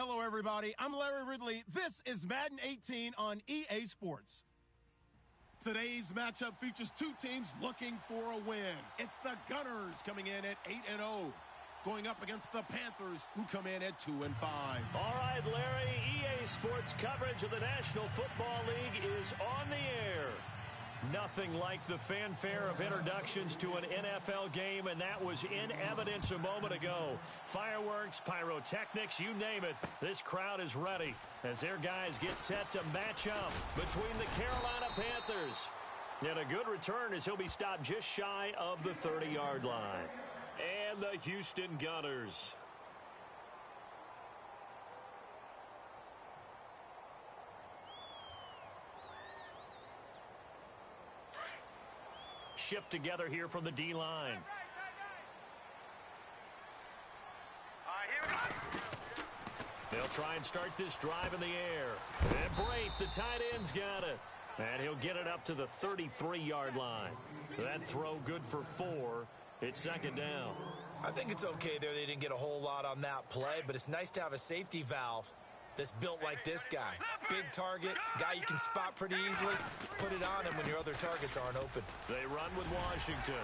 Hello, everybody. I'm Larry Ridley. This is Madden 18 on EA Sports. Today's matchup features two teams looking for a win. It's the Gunners coming in at 8-0, going up against the Panthers, who come in at 2-5. All right, Larry, EA Sports coverage of the National Football League is on the air. Nothing like the fanfare of introductions to an NFL game, and that was in evidence a moment ago. Fireworks, pyrotechnics, you name it. This crowd is ready as their guys get set to match up between the Carolina Panthers. And a good return as he'll be stopped just shy of the 30-yard line. And the Houston Gunners. Shift together here from the D-line. They'll try and start this drive in the air. And Brate, the tight end's got it. And he'll get it up to the 33-yard line. That throw good for 4. It's second down. I think it's okay there. They didn't get a whole lot on that play, but it's nice to have a safety valve that's built like this guy. Big target, guy you can spot pretty easily. Put it on him when your other targets aren't open. They run with Washington.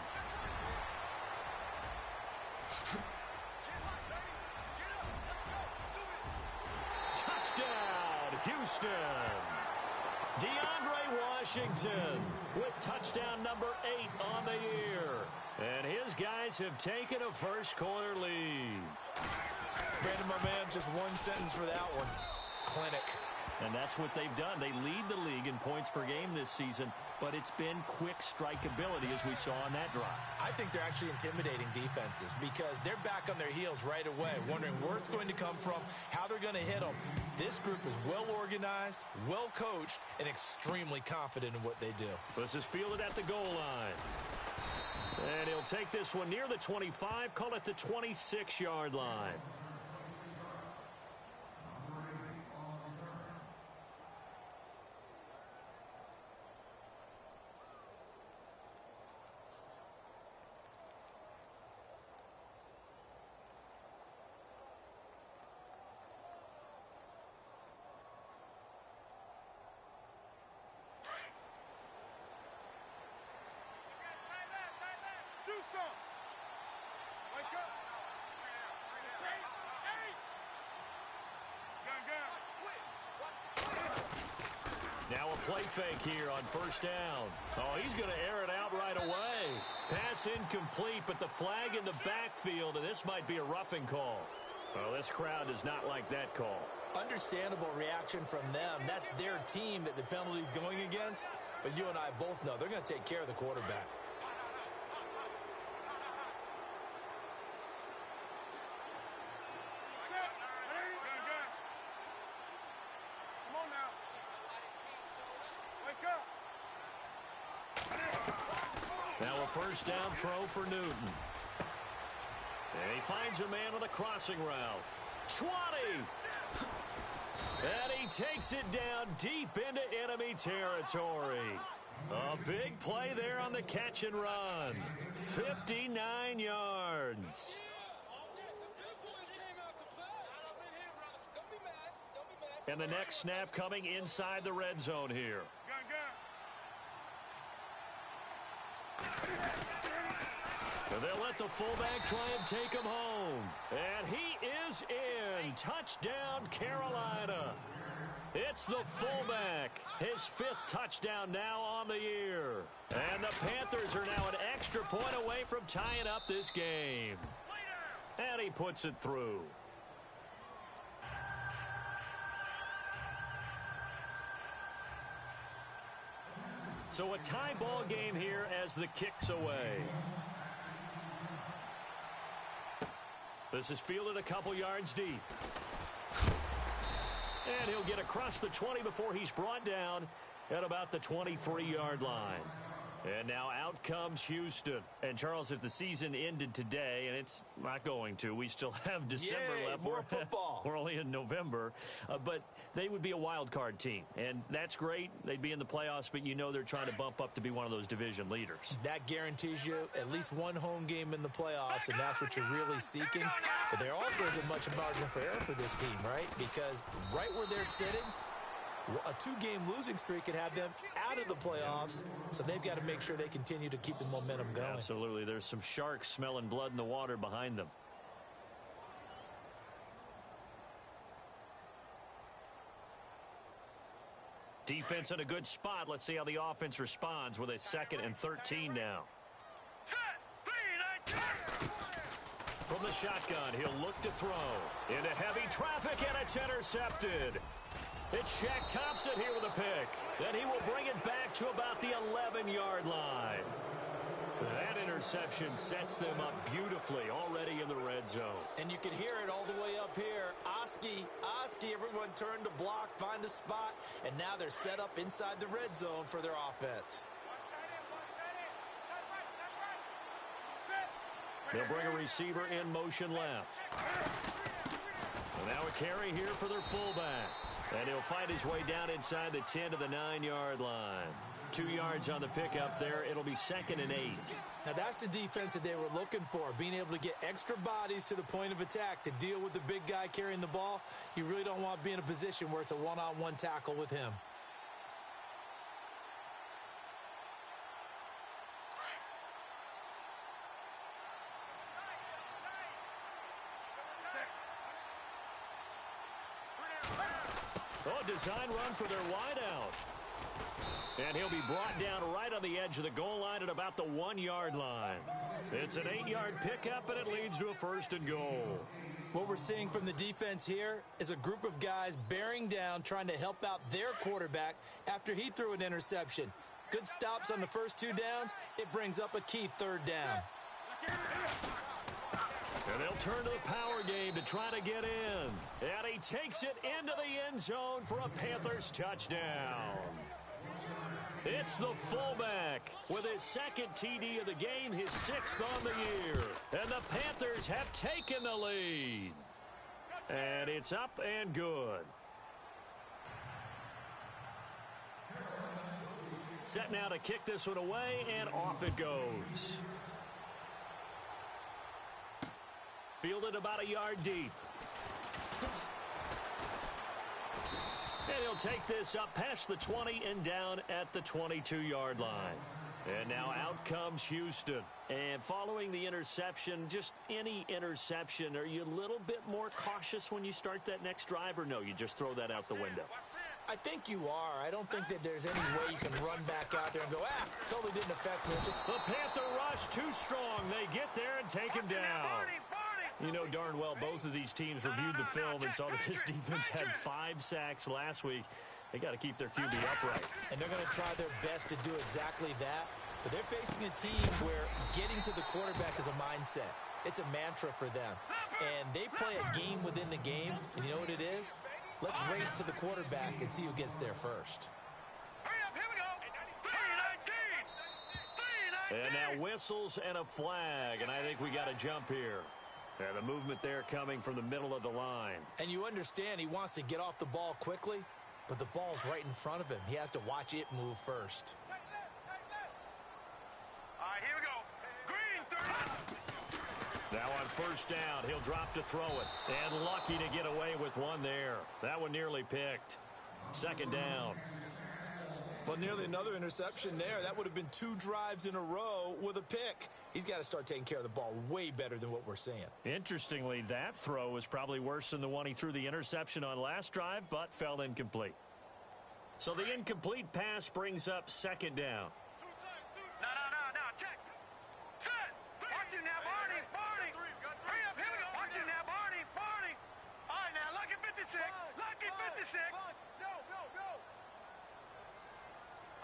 Touchdown, Houston. DeAndre Washington with touchdown number 8 on the year. And his guys have taken a first-quarter lead. Brandon, my man, just one sentence for that one. Clinic. And that's what they've done. They lead the league in points per game this season, but it's been quick strike ability as we saw on that drive. I think they're actually intimidating defenses because they're back on their heels right away, wondering where it's going to come from, how they're going to hit them. This group is well organized, well coached, and extremely confident in what they do. This is fielded at the goal line. And he'll take this one near the 25, call it the 26-yard line. Now a play fake here on first down. Oh, he's going to air it out right away. Pass incomplete, but the flag in the backfield, and this might be a roughing call. Well, this crowd does not like that call. Understandable reaction from them. That's their team that the penalty's going against. But you and I both know they're going to take care of the quarterback. Now a first down throw for Newton. And he finds a man on a crossing route. 20! And he takes it down deep into enemy territory. A big play there on the catch and run. 59 yards. And the next snap coming inside the red zone here. And they'll let the fullback try and take him home. And he is in. Touchdown, Carolina. It's the fullback. His 5th touchdown now on the year. And the Panthers are now an extra point away from tying up this game. And he puts it through. So a tie ball game here as the kick's away. This is fielded a couple yards deep. And he'll get across the 20 before he's brought down at about the 23-yard line. And now out comes Houston. And, Charles, if the season ended today, and it's not going to, we still have December left. More football. We're only in November. But they would be a wild card team. And that's great. They'd be in the playoffs, but you know they're trying to bump up to be one of those division leaders. That guarantees you at least one home game in the playoffs, and that's what you're really seeking. But there also isn't much margin for error for this team, right? Because right where they're sitting, a 2-game losing streak could have them out of the playoffs, so they've got to make sure they continue to keep the momentum going. Absolutely. There's some sharks smelling blood in the water behind them. Defense in a good spot. Let's see how the offense responds with a 2nd and 13 now. From the shotgun, he'll look to throw. Into heavy traffic, and it's intercepted. It's Shaq Thompson here with a pick. Then he will bring it back to about the 11-yard line. That interception sets them up beautifully already in the red zone. And you can hear it all the way up here. Oski, everyone turned to block, find a spot, and now they're set up inside the red zone for their offense. They'll bring a receiver in motion left. And now a carry here for their fullback. And he'll fight his way down inside the 10 to the 9-yard line. 2 yards on the pickup there. It'll be 2nd and 8. Now that's the defense that they were looking for, being able to get extra bodies to the point of attack to deal with the big guy carrying the ball. You really don't want to be in a position where it's a one-on-one tackle with him. Design run for their wideout. And he'll be brought down right on the edge of the goal line at about the 1-yard line. It's an 8-yard pickup, and it leads to a 1st and goal. What we're seeing from the defense here is a group of guys bearing down, trying to help out their quarterback after he threw an interception. Good stops on the first 2 downs. It brings up a key 3rd down. And they'll turn to the power game to try to get in. And he takes it into the end zone for a Panthers touchdown. It's the fullback with his 2nd TD of the game, his 6th on the year. And the Panthers have taken the lead. And it's up and good. Set now to kick this one away, and off it goes. Fielded about a yard deep. And he'll take this up past the 20 and down at the 22-yard line. And now out comes Houston. And following the interception, just any interception, are you a little bit more cautious when you start that next drive, or no, you just throw that out the window? I think you are. I don't think that there's any way you can run back out there and go, totally didn't affect me. The Panther rush too strong. They get there and take him down. You know darn well both of these teams reviewed the film and saw that this defense had 5 sacks last week. They got to keep their QB upright. And they're going to try their best to do exactly that. But they're facing a team where getting to the quarterback is a mindset. It's a mantra for them. And they play a game within the game. And you know what it is? Let's race to the quarterback and see who gets there first. And now whistles and a flag. And I think we got a jump here. And the movement there coming from the middle of the line. And you understand he wants to get off the ball quickly, but the ball's right in front of him. He has to watch it move first. All right, here we go. Green, 30. Now on 1st down, he'll drop to throw it. And lucky to get away with one there. That one nearly picked. 2nd down. Well, nearly another interception there. That would have been 2 drives in a row with a pick. He's got to start taking care of the ball way better than what we're seeing. Interestingly, that throw was probably worse than the one he threw the interception on last drive, but fell incomplete. So the incomplete pass brings up 2nd down. No, check. Set. Watch it now, Barney. Hurry up, here we go. Watch it now, Barney. All right, now, lucky 56. Lucky 56. Go.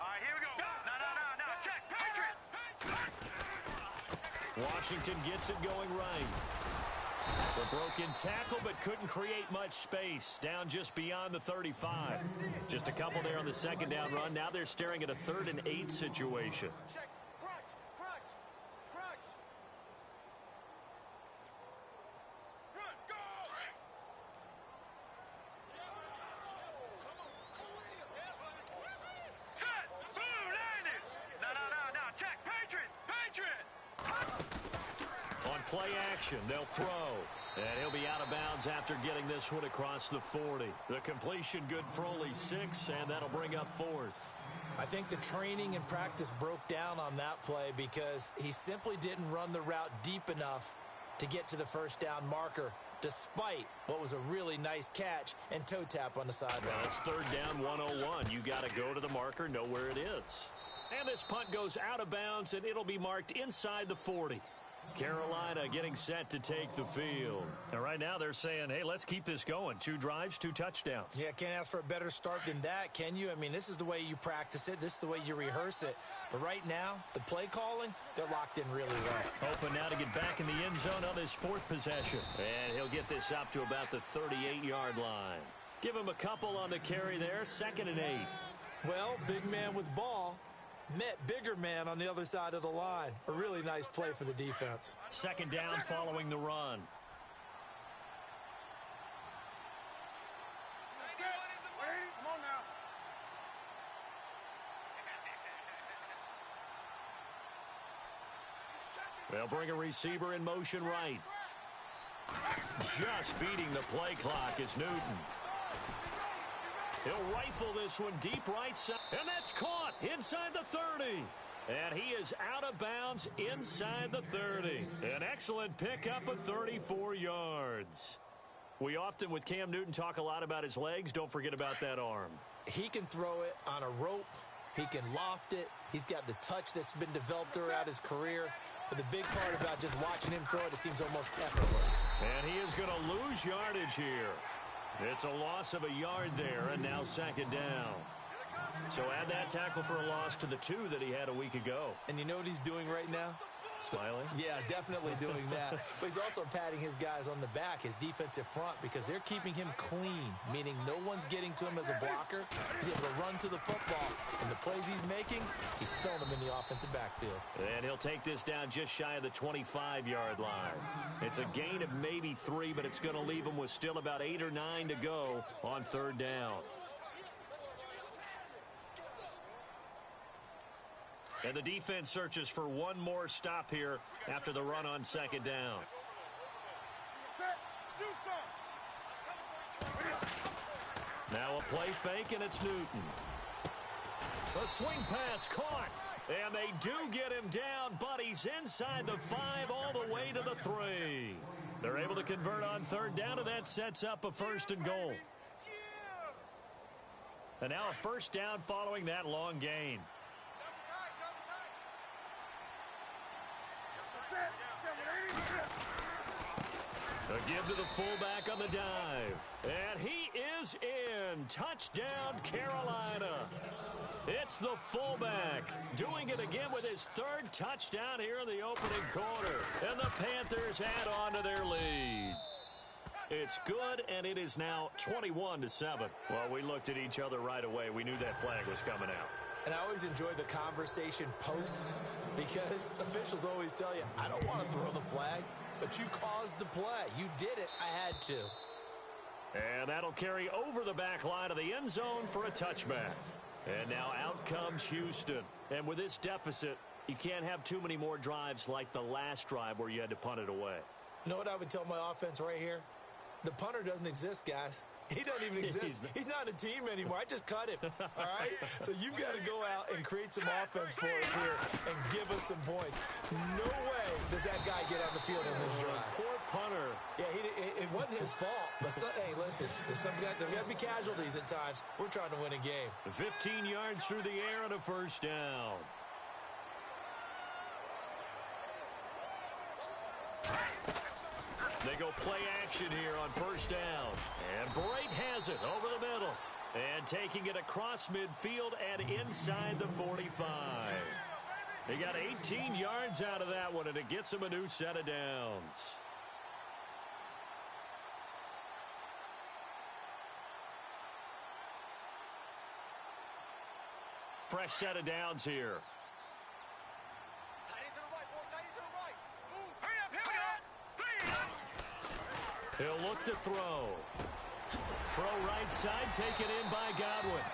All right, here we go. No, check. Patriot. Washington gets it going right. The broken tackle, but couldn't create much space. Down just beyond the 35. Just a couple there on the second down run. Now they're staring at a 3rd and 8 situation. Play action, they'll throw. And he'll be out of bounds after getting this one across the 40. The completion good for only 6, and that'll bring up 4th. I think the training and practice broke down on that play because he simply didn't run the route deep enough to get to the first down marker, despite what was a really nice catch and toe tap on the sideline. Well, it's 3rd down 101. You got to go to the marker, know where it is. And this punt goes out of bounds, and it'll be marked inside the 40. Carolina getting set to take the field. And right now they're saying, hey, let's keep this going. 2 drives, 2 touchdowns. Yeah, can't ask for a better start than that, can you? I mean, this is the way you practice it. This is the way you rehearse it. But right now, the play calling, they're locked in really well. Open now to get back in the end zone on his 4th possession. And he'll get this up to about the 38-yard line. Give him a couple on the carry there. 2nd and 8. Well, big man with ball met bigger man on the other side of the line. A really nice play for the defense. 2nd down following the run. They'll bring a receiver in motion right. Just beating the play clock is Newton. He'll rifle this one deep right side. And that's caught inside the 30. And he is out of bounds inside the 30. An excellent pickup of 34 yards. We often, with Cam Newton, talk a lot about his legs. Don't forget about that arm. He can throw it on a rope. He can loft it. He's got the touch that's been developed throughout his career. But the big part about just watching him throw it seems almost effortless. And he is going to lose yardage here. It's a loss of a yard there, and now 2nd down. So add that tackle for a loss to the 2 that he had a week ago. And you know what he's doing right now? Smiling? Yeah, definitely doing that. But he's also patting his guys on the back, his defensive front, because they're keeping him clean, meaning no one's getting to him as a blocker. He's able to run to the football, and the plays he's making, he's throwing them in the offensive backfield. And he'll take this down just shy of the 25-yard line. It's a gain of maybe 3, but it's going to leave him with still about 8 or 9 to go on 3rd down. And the defense searches for one more stop here after the run on 2nd down. Now a play fake, and it's Newton. A swing pass caught. And they do get him down, but he's inside the 5 all the way to the 3. They're able to convert on 3rd down, and that sets up a 1st and goal. And now a 1st down following that long gain. A give to the fullback on the dive. And he is in. Touchdown, Carolina. It's the fullback doing it again with his 3rd touchdown here in the opening quarter. And the Panthers add on to their lead. It's good, and it is now 21-7. Well, we looked at each other right away. We knew that flag was coming out. And I always enjoy the conversation post because officials always tell you, I don't want to throw the flag, but you caused the play. You did it. I had to. And that'll carry over the back line of the end zone for a touchback. And now out comes Houston. And with this deficit, you can't have too many more drives like the last drive where you had to punt it away. You know what I would tell my offense right here? The punter doesn't exist, guys. He doesn't even exist. He's not a team anymore. I just cut him, all right? So you've got to go out and create some offense for us here and give us some points. No way does that guy get on the field in this drive. Poor punter. Yeah, it wasn't his fault. But, hey, listen, there's got to be casualties at times. We're trying to win a game. 15 yards through the air and a 1st down. They go play action here on 1st down. And Bright has it over the middle. And taking it across midfield and inside the 45. They got 18 yards out of that one, and it gets them a new set of downs. Fresh set of downs here. Tight end to the right, boy. Tight end to the right. Move. Hurry up. Here we go. He'll look to throw. Throw right side, taken in by Godwin.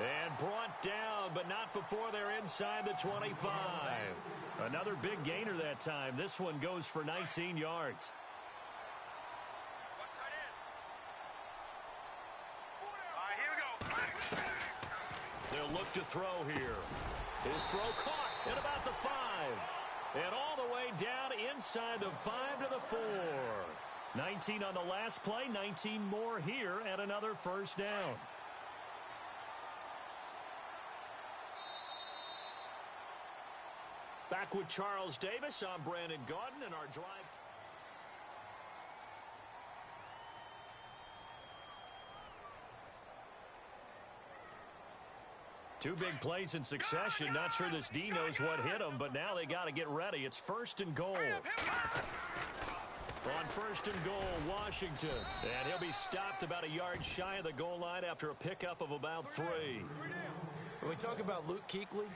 And brought down, but not before they're inside the 25. Another big gainer that time. This one goes for 19 yards. They'll look to throw here. His throw caught at about the 5. And all the way down inside the 5 to the 4. 19 on the last play, 19 more here and another first down. Back with Charles Davis. I'm Brandon Gaudin, and our drive. Two big plays in succession. Not sure this D knows what hit him, but now they got to get ready. It's first and goal. On first and goal, Washington. And he'll be stopped about a yard shy of the goal line after a pickup of about 3. When we talk about Luke Kuechly,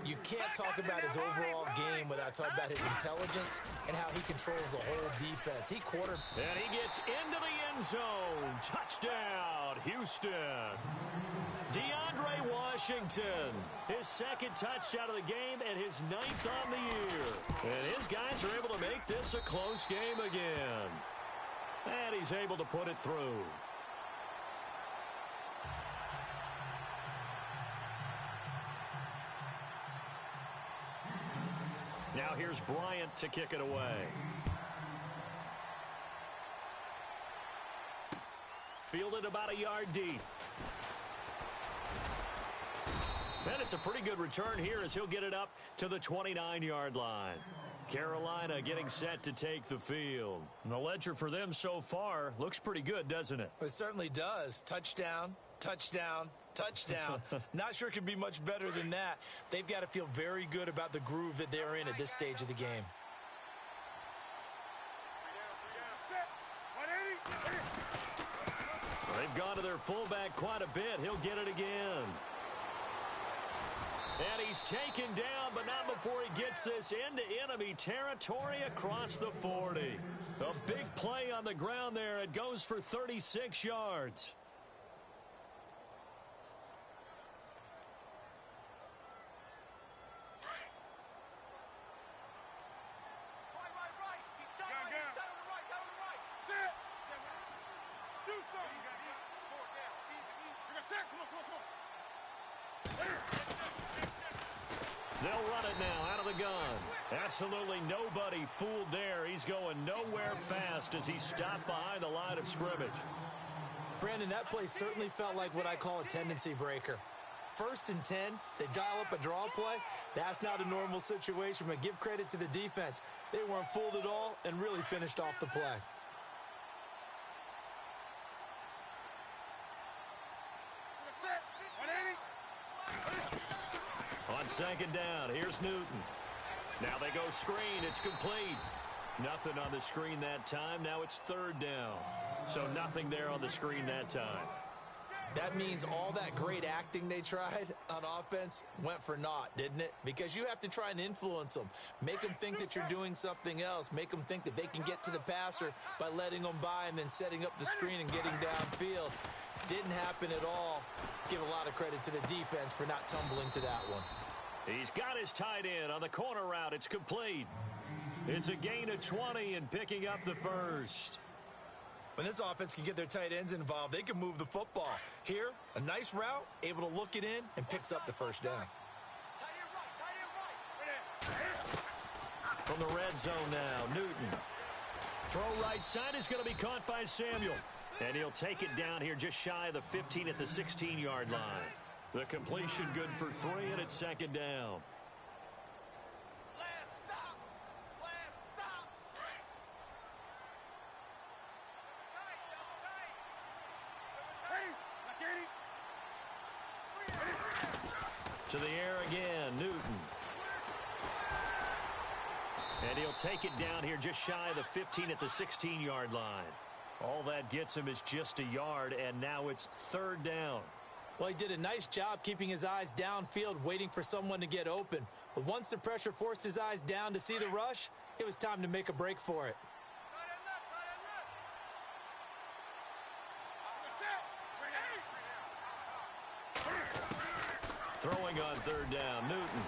you can't talk about his overall game without talking about his intelligence and how he controls the whole defense. He quartered. And he gets into the end zone. Touchdown, Houston. DeAndre Washington, his second touchdown of the game and his 9th on the year. And his guys are able to make this a close game again. And he's able to put it through. Now here's Bryant to kick it away. Fielded about a yard deep. And it's a pretty good return here as he'll get it up to the 29-yard line. Carolina getting set to take the field. And the ledger for them so far looks pretty good, doesn't it? It certainly does. Touchdown, touchdown, touchdown. Not sure it can be much better than that. They've got to feel very good about the groove that they're in at this stage of the game. They've gone to their fullback quite a bit. He'll get it again. And he's taken down, but not before he gets this into enemy territory across the 40. A big play on the ground there. It goes for 36 yards. They'll run it now out of the gun. Absolutely nobody fooled there. He's going nowhere fast as he's stopped behind the line of scrimmage. Brandon, that play certainly felt like what I call a tendency breaker. 1st and 10, they dial up a draw play. That's not a normal situation, but give credit to the defense. They weren't fooled at all and really finished off the play. On second down, here's Newton. Now they go screen. It's complete. Nothing on the screen that time. Now it's 3rd down. So nothing there on the screen that time. That means all that great acting they tried on offense went for naught, didn't it? Because you have to try and influence them. Make them think that you're doing something else. Make them think that they can get to the passer by letting them by and then setting up the screen and getting downfield. Didn't happen at all. Give a lot of credit to the defense for not tumbling to that one. He's got his tight end on the corner route. It's complete. It's a gain of 20 and picking up the first. When this offense can get their tight ends involved, they can move the football. Here, a nice route, able to look it in, and picks up the first down. From the red zone now, Newton. Throw right side is going to be caught by Samuel. And he'll take it down here just shy of the 15 at the 16-yard line. The completion good for 3, and it's 2nd down. To the air again, Newton. And he'll take it down here just shy of the 15 at the 16-yard line. All that gets him is just a yard, and now it's 3rd down. Well, he did a nice job keeping his eyes downfield, waiting for someone to get open. But once the pressure forced his eyes down to see the rush, it was time to make a break for it. Throwing on third down, Newton.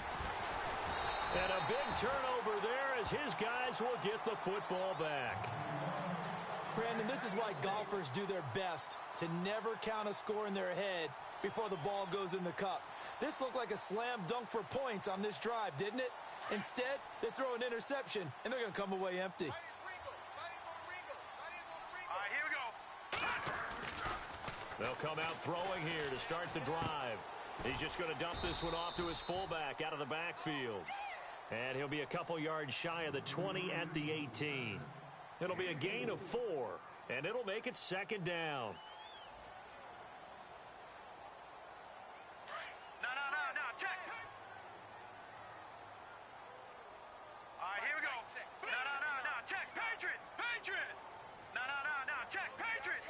And a big turnover there as his guys will get the football back. Brandon, this is why golfers do their best to never count a score in their head before the ball goes in the cup. This looked like a slam dunk for points on this drive, didn't it? Instead, they throw an interception, and they're going to come away empty. All right, here we go. They'll come out throwing here to start the drive. He's just going to dump this one off to his fullback out of the backfield. And he'll be a couple yards shy of the 20 at the 18. It'll be a gain of 4, and it'll make it second down. No, check. All right, here we go. No, check. Patriot. No, check. Patriot.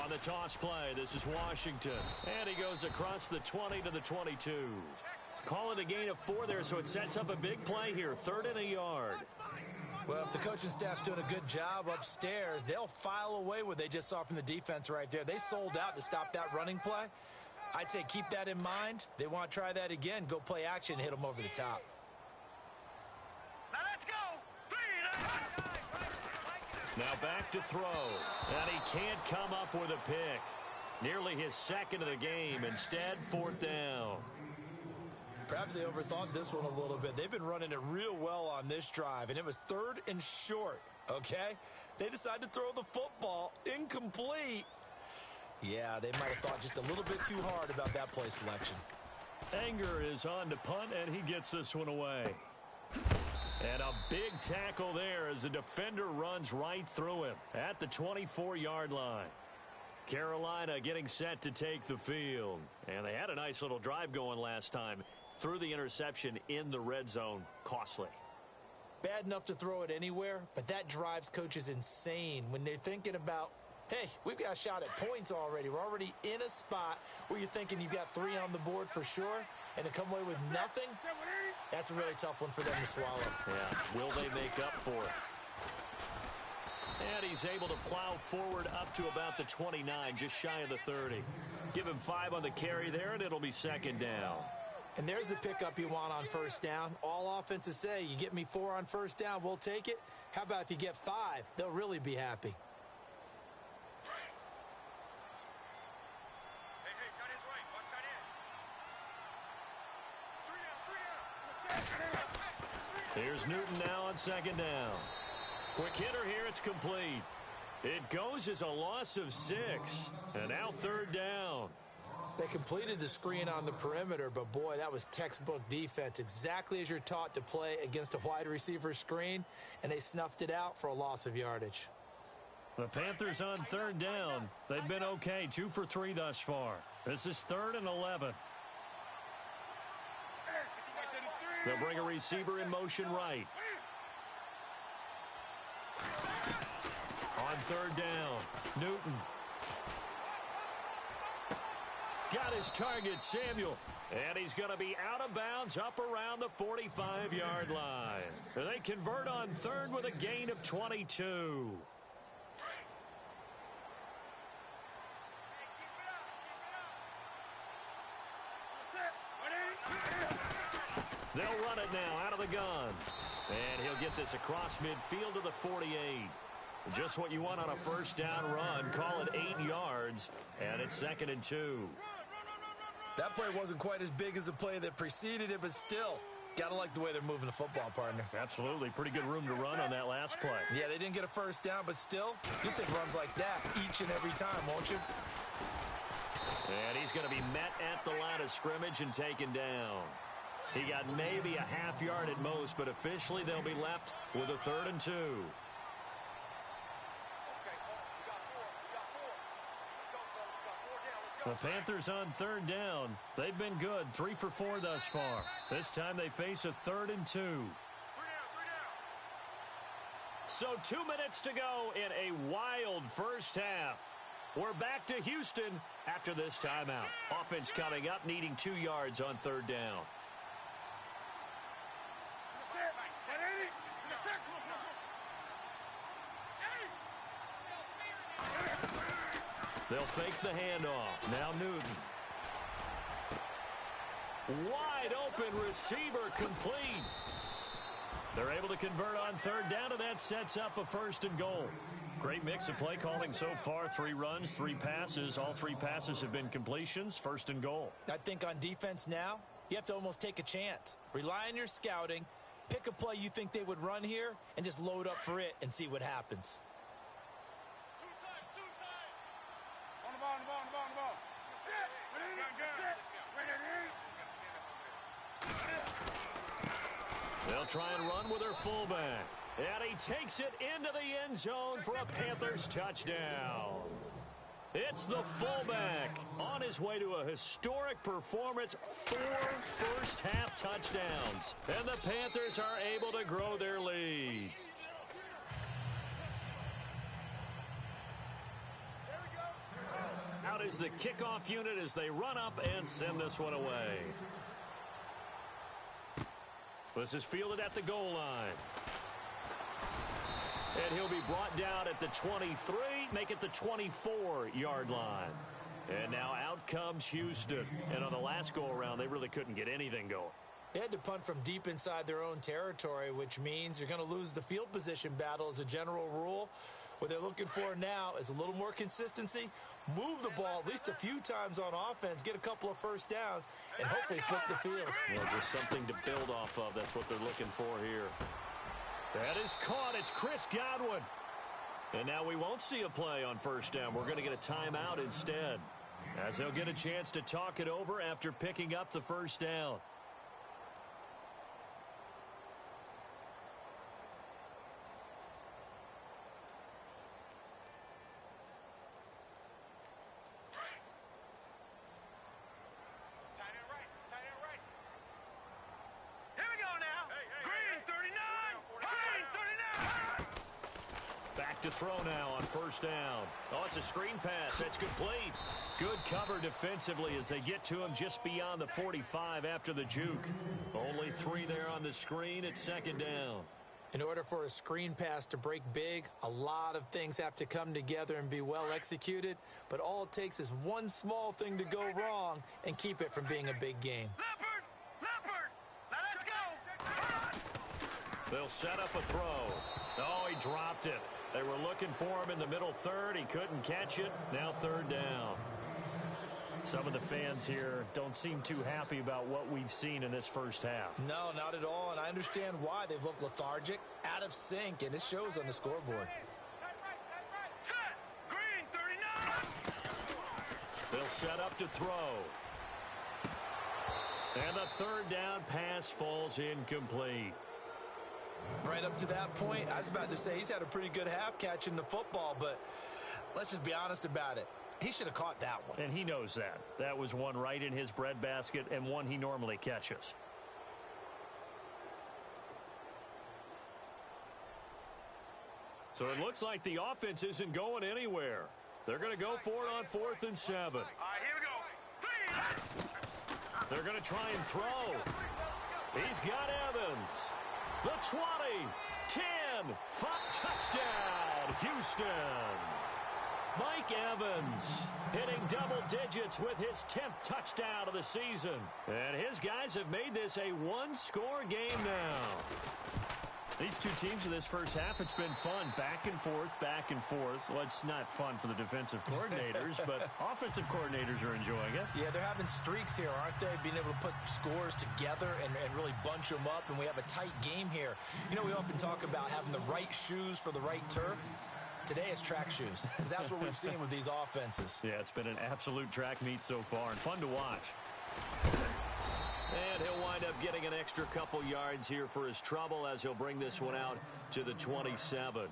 On the toss play, this is Washington. And he goes across the 20 to the 22. Call it a gain of 4 there, so it sets up a big play here. 3rd and a yard. Well, if the coaching staff's doing a good job upstairs, they'll file away what they just saw from the defense right there. They sold out to stop that running play. I'd say keep that in mind. They want to try that again. Go play action and hit them over the top. Now let's go. 3. Now back to throw. And he can't come up with a pick. Nearly his second of the game. Instead, 4th down. Perhaps they overthought this one a little bit. They've been running it real well on this drive, and it was 3rd and short, okay? They decided to throw the football incomplete. Yeah, they might have thought just a little bit too hard about that play selection. Anger is on to punt, and he gets this one away. And a big tackle there as the defender runs right through him at the 24-yard line. Carolina getting set to take the field. And they had a nice little drive going last time. Threw the interception in the red zone. Costly. Bad enough to throw it anywhere, but that drives coaches insane when they're thinking about, hey, we've got a shot at points already. We're already in a spot where you're thinking you've got 3 on the board for sure, and to come away with nothing, that's a really tough one for them to swallow. Yeah, will they make up for it? And he's able to plow forward up to about the 29, just shy of the 30. Give him 5 on the carry there, and it'll be second down. And there's the pickup you want on first down. All offenses say, you get me 4 on first down, we'll take it. How about if you get 5? They'll really be happy. Hey, tight end's right. Watch tight end. 3 down. Here's Newton now on second down. Quick hitter here, it's complete. It goes as a loss of 6. And now 3rd down. They completed the screen on the perimeter, but boy, that was textbook defense. Exactly as you're taught to play against a wide receiver screen, and they snuffed it out for a loss of yardage. The Panthers on 3rd down. They've been okay, 2 for 3 thus far. This is 3rd and 11. They'll bring a receiver in motion right. On 3rd down, Newton. Got his target, Samuel. And he's going to be out of bounds up around the 45-yard line. They convert on 3rd with a gain of 22. They'll run it now out of the gun. And he'll get this across midfield to the 48. Just what you want on a first down run. Call it 8 yards. And it's 2nd and 2. That play wasn't quite as big as the play that preceded it, but still, got to like the way they're moving the football, partner. Absolutely. Pretty good room to run on that last play. Yeah, they didn't get a first down, but still, you'll take runs like that each and every time, won't you? And he's going to be met at the line of scrimmage and taken down. He got maybe a half yard at most, but officially they'll be left with a 3rd and 2. The Panthers on 3rd down. They've been good, 3 for 4 thus far. This time they face a 3rd and 2. So 2 minutes to go in a wild first half. We're back to Houston after this timeout. Offense coming up, needing 2 yards on third down. They'll fake the handoff. Now Newton. Wide open receiver complete. They're able to convert on third down, and that sets up a 1st and goal. Great mix of play calling so far. 3 runs, 3 passes. All 3 passes have been completions. 1st and goal. I think on defense now, you have to almost take a chance. Rely on your scouting. Pick a play you think they would run here, and just load up for it and see what happens. They'll try and run with their fullback. And he takes it into the end zone for a Panthers touchdown. It's the fullback on his way to a historic performance. 4 first-half touchdowns. And the Panthers are able to grow their lead. Out is the kickoff unit as they run up and send this one away. This is fielded at the goal line. And he'll be brought down at the 23, make it the 24-yard line. And now out comes Houston. And on the last go-around, they really couldn't get anything going. They had to punt from deep inside their own territory, which means you're going to lose the field position battle as a general rule. What they're looking for now is a little more consistency, move the ball at least a few times on offense, get a couple of first downs, and hopefully flip the field. Well, just something to build off of. That's what they're looking for here. That is caught. It's Chris Godwin. And now we won't see a play on first down. We're going to get a timeout instead, as they'll get a chance to talk it over after picking up the first down. To throw now on first down. Oh, it's a screen pass. That's complete. Good cover defensively as they get to him just beyond the 45 after the juke. Only 3 there on the screen at second down. In order for a screen pass to break big, a lot of things have to come together and be well executed, but all it takes is one small thing to go wrong and keep it from being a big game. Leopard! Now let's go! They'll set up a throw. Oh, he dropped it. They were looking for him in the middle third. He couldn't catch it. Now third down. Some of the fans here don't seem too happy about what we've seen in this first half. No, not at all, and I understand why. They've looked lethargic, out of sync, and it shows on the scoreboard. Set! Green, 39! They'll set up to throw. And the third down pass falls incomplete. Right up to that point, I was about to say he's had a pretty good half catching the football, but let's just be honest about it. He should have caught that one. And he knows that. That was one right in his breadbasket and one he normally catches. So it looks like the offense isn't going anywhere. They're going to go for it on 4th and 7. All right, here we go. They're going to try and throw. He's got Evans. The 20, 10, 5, touchdown, Houston. Mike Evans hitting double digits with his 10th touchdown of the season. And his guys have made this a one-score game now. These two teams in this first half, it's been fun. Back and forth, back and forth. Well, it's not fun for the defensive coordinators, but offensive coordinators are enjoying it. Yeah, they're having streaks here, aren't they? Being able to put scores together and really bunch them up, and we have a tight game here. You know, we often talk about having the right shoes for the right turf. Today it's track shoes. That's what we've seen with these offenses. Yeah, it's been an absolute track meet so far and fun to watch. And he'll wind up getting an extra couple yards here for his trouble as he'll bring this one out to the 27.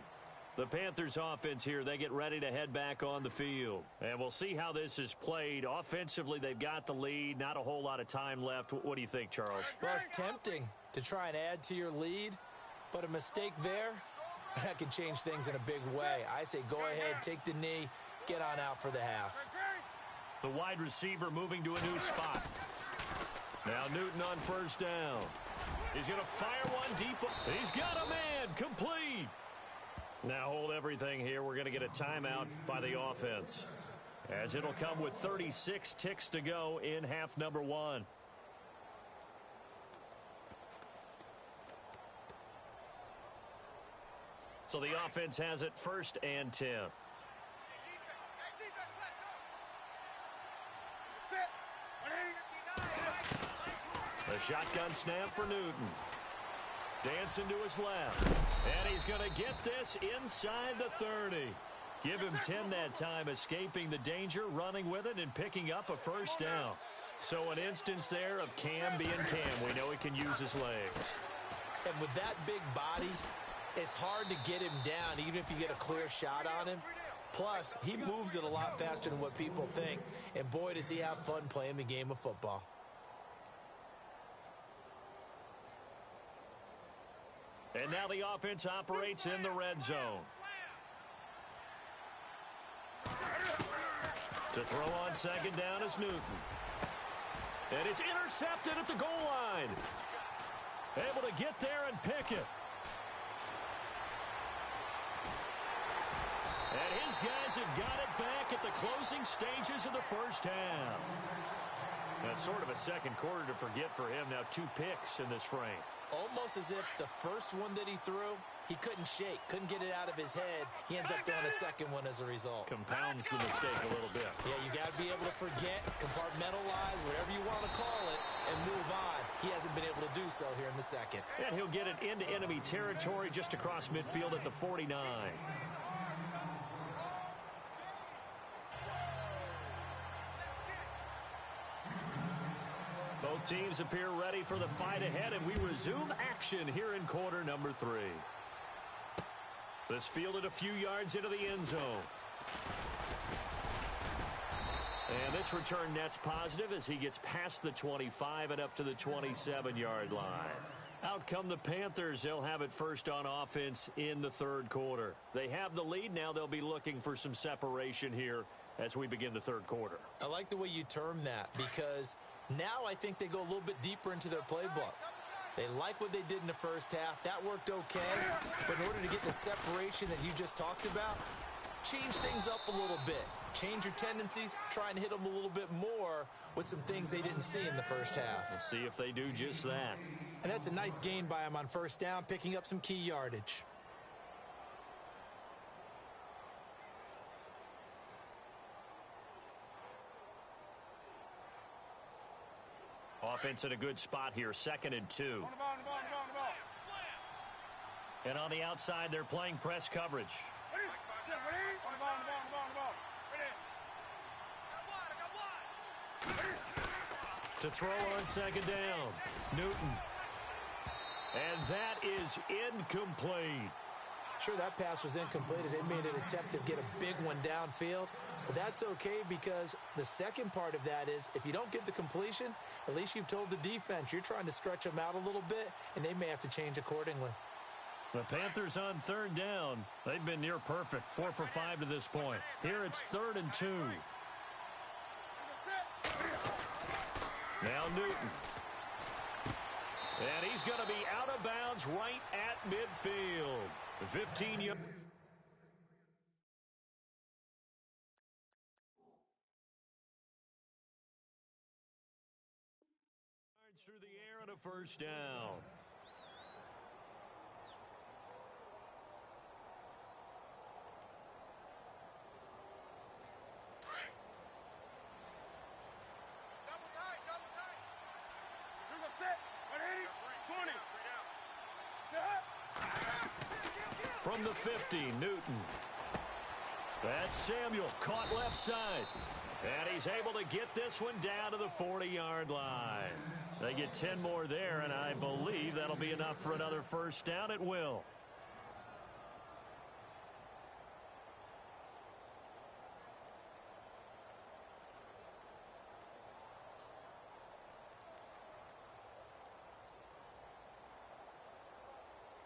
The Panthers offense here, they get ready to head back on the field. And we'll see how this is played. Offensively, they've got the lead. Not a whole lot of time left. What do you think, Charles? Well, it's tempting to try and add to your lead, but a mistake there, that can change things in a big way. I say go ahead, take the knee, get on out for the half. The wide receiver moving to a new spot. Now Newton on first down. He's going to fire one deep. He's got a man. Complete. Now hold everything here. We're going to get a timeout by the offense, as it'll come with 36 ticks to go in half number 1. So the offense has it 1st and 10. The shotgun snap for Newton. Dancing to his left. And he's going to get this inside the 30. Give him 10 that time, escaping the danger, running with it, and picking up a first down. So an instance there of Cam being Cam. We know he can use his legs. And with that big body, it's hard to get him down, even if you get a clear shot on him. Plus, he moves it a lot faster than what people think. And boy, does he have fun playing the game of football. And now the offense operates in the red zone. To throw on second down is Newton. And it's intercepted at the goal line. Able to get there and pick it. And his guys have got it back at the closing stages of the first half. That's sort of a second quarter to forget for him. Now 2 picks in this frame. Almost as if the first one that he threw, he couldn't shake, couldn't get it out of his head. He ends up throwing a second one as a result. Compounds the mistake a little bit. Yeah, you got to be able to forget, compartmentalize, whatever you want to call it, and move on. He hasn't been able to do so here in the second. And he'll get it into enemy territory just across midfield at the 49. Both teams appear ready for the fight ahead, and we resume action here in quarter number 3. This fielded a few yards into the end zone. And this return net's positive as he gets past the 25 and up to the 27-yard line. Out come the Panthers. They'll have it first on offense in the 3rd quarter. They have the lead. Now they'll be looking for some separation here as we begin the 3rd quarter. I like the way you term that, because now I think they go a little bit deeper into their playbook. They like what they did in the first half. That worked okay. But in order to get the separation that you just talked about, change things up a little bit. Change your tendencies. Try and hit them a little bit more with some things they didn't see in the first half. We'll see if they do just that. And that's a nice gain by him on first down, picking up some key yardage. Offense in a good spot here, 2nd and 2. And on the outside, they're playing press coverage. To throw on second down, Newton. And that is incomplete. Sure, that pass was incomplete as they made an attempt to get a big one downfield. But that's okay, because the second part of that is if you don't get the completion, at least you've told the defense you're trying to stretch them out a little bit, and they may have to change accordingly. The Panthers on 3rd down. They've been near perfect, 4 for 5 to this point. Here it's 3rd and 2. Now Newton. And he's going to be out of bounds right at midfield. The 15-yard. Through the air and a first down. From the 50, Newton. That's Samuel, caught left side. And he's able to get this one down to the 40-yard line. They get 10 more there, and I believe that'll be enough for another first down. It will.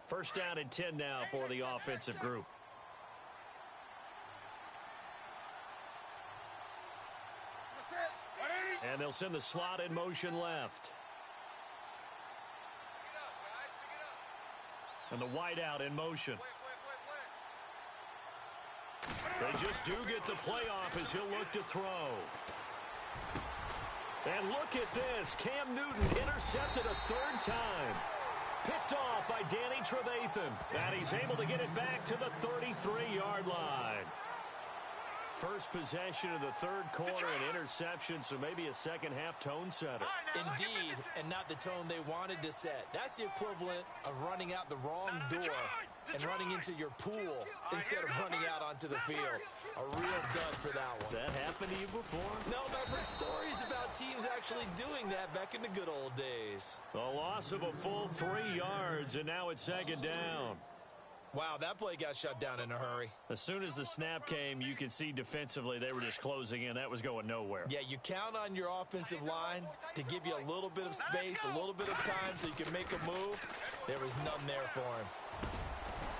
First down and 10 now for the offensive group. they'll send the slot in motion left. And the wideout in motion. They just do get the playoff as he'll look to throw. And look at this. Cam Newton intercepted a third time. Picked off by Danny Trevathan. And he's able to get it back to the 33-yard line. First possession of the third quarter, an interception, so maybe a second-half tone setter. Indeed, and not the tone they wanted to set. That's the equivalent of running out the wrong door and running into your pool instead of running out onto the field. A real dud for that one. Has that happened to you before? No, I've heard stories about teams actually doing that back in the good old days. The loss of a full 3 yards, and now it's second down. Wow, that play got shut down in a hurry. As soon as the snap came, you could see defensively they were just closing in. That was going nowhere. Yeah, you count on your offensive line to give you a little bit of space, a little bit of time so you can make a move. There was none there for him.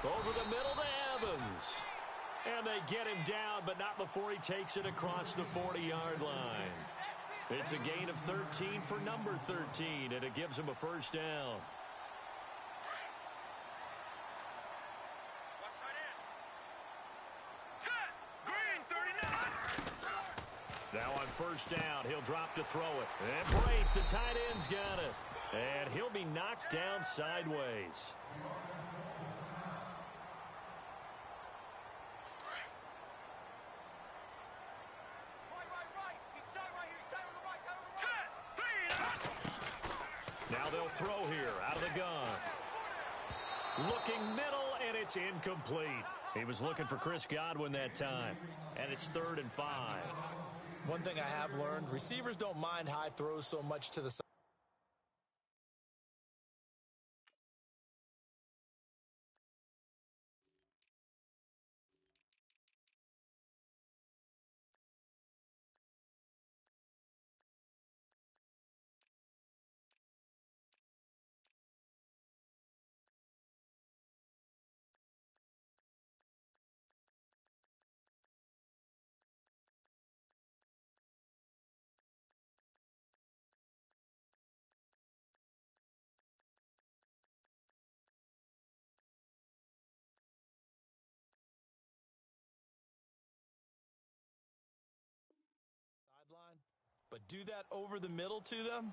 Over the middle to Evans. And they get him down, but not before he takes it across the 40-yard line. It's a gain of 13 for number 13, and it gives him a first down. Now on first down, he'll drop to throw it. And break, the tight end's got it. And he'll be knocked down sideways. Now they'll throw here out of the gun. Looking middle, and it's incomplete. He was looking for Chris Godwin that time. And it's 3rd and 5. One thing I have learned, receivers don't mind high throws so much to the side. But do that over the middle to them,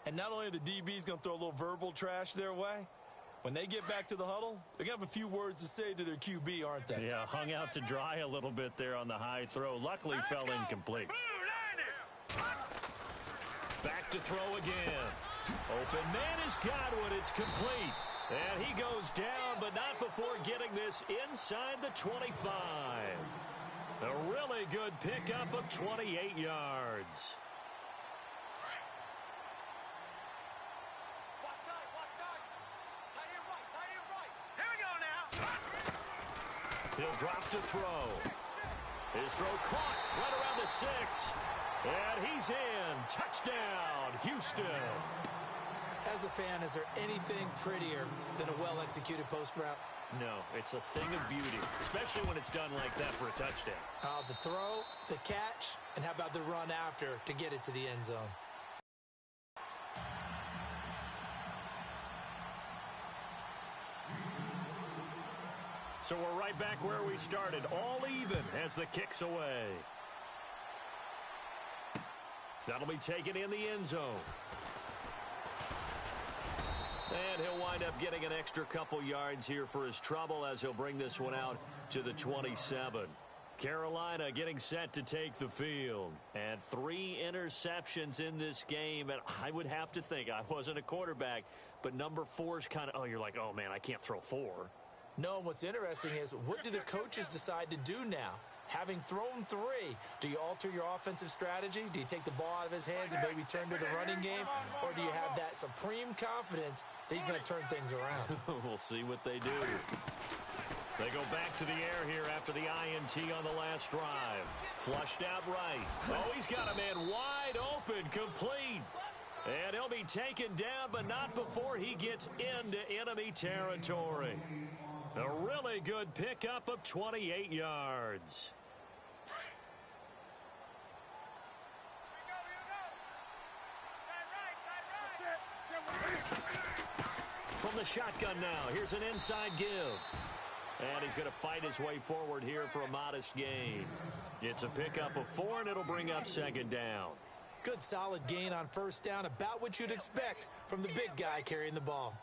and not only are the DBs going to throw a little verbal trash their way, when they get back to the huddle, they're going to have a few words to say to their QB, aren't they? Yeah, hung out to dry a little bit there on the high throw. Luckily fell incomplete. Back to throw again. Open man is Godwin. It's complete. And he goes down, but not before getting this inside the 25. A really good pickup of 28 yards. He'll drop to throw. His throw caught right around the 6. And he's in. Touchdown, Houston. As a fan, is there anything prettier than a well-executed post route? No, it's a thing of beauty, especially when it's done like that for a touchdown. The throw, the catch, and how about the run after to get it to the end zone? So we're right back where we started, all even as the kick's away. That'll be taken in the end zone. And he'll wind up getting an extra couple yards here for his trouble as he'll bring this one out to the 27. Carolina getting set to take the field. And 3 interceptions in this game. And I would have to think, I wasn't a quarterback, but number 4's kind of, you're like, oh, man, I can't throw 4. No, what's interesting is what do the coaches decide to do now? Having thrown 3, do you alter your offensive strategy? Do you take the ball out of his hands and maybe turn to the running game? Or do you have that supreme confidence that he's going to turn things around? We'll see what they do. They go back to the air here after the INT on the last drive. Flushed out right. Oh, he's got a man wide open, complete. And he'll be taken down, but not before he gets into enemy territory. A really good pickup of 28 yards. From the shotgun now, here's an inside give. And he's going to fight his way forward here for a modest gain. It's a pickup of 4, and it'll bring up second down. Good solid gain on first down, about what you'd expect from the big guy carrying the ball.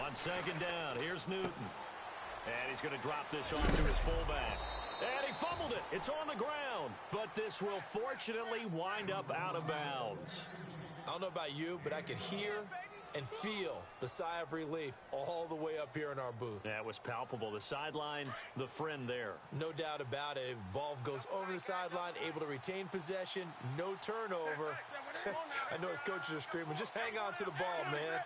On second down, here's Newton. And he's going to drop this off to his fullback. And he fumbled it. It's on the ground. But this will fortunately wind up out of bounds. I don't know about you, but I could hear and feel the sigh of relief all the way up here in our booth. That was palpable. The sideline, the friend there. No doubt about it. Ball goes over the sideline, able to retain possession, no turnover. I know his coaches are screaming, just hang on to the ball, man.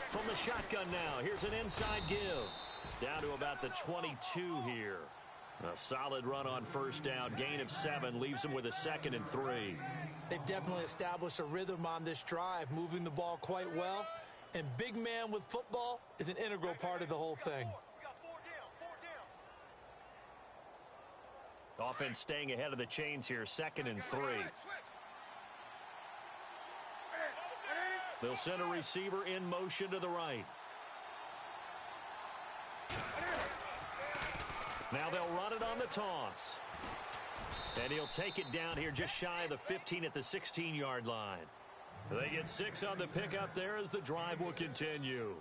From the shotgun now, here's an inside give. Down to about the 22 here. A solid run on first down. Gain of 7 leaves them with a 2nd and 3. They've definitely established a rhythm on this drive, moving the ball quite well. And big man with football is an integral part of the whole thing. Offense staying ahead of the chains here. 2nd and 3. They'll send a receiver in motion to the right. Now they'll run it on the toss. And he'll take it down here just shy of the 15 at the 16-yard line. They get 6 on the pickup there as the drive will continue.